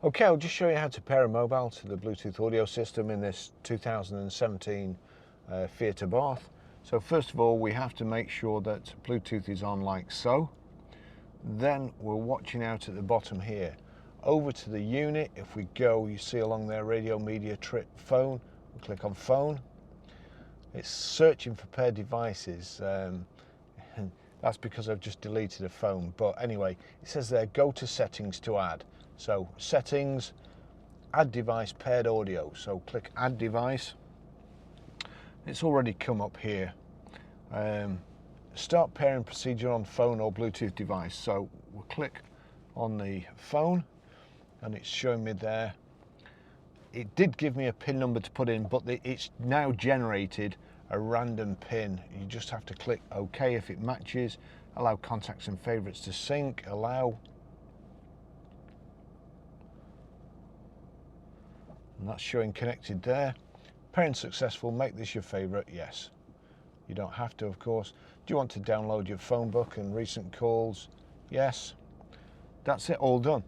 Okay, I'll just show you how to pair a mobile to the Bluetooth audio system in this 2017 Fiat ABARTH. So first of all, we have to make sure that Bluetooth is on like so. Then we're watching out at the bottom here. Over to the unit, if we go, you see along there, radio, media, trip, phone. We click on phone. It's searching for paired devices. That's because I've just deleted a phone. But anyway, it says there, go to settings to add. So settings, add device, paired audio. So click add device. It's already come up here. Start pairing procedure on phone or Bluetooth device. So we'll click on the phone and it's showing me there. It did give me a PIN number to put in, but it's now generated a random PIN. You just have to click OK if it matches. Allow contacts and favorites to sync. Allow. And that's showing connected there. Pairing successful, make this your favorite, yes. You don't have to, of course. Do you want to download your phone book and recent calls? Yes. That's it, all done.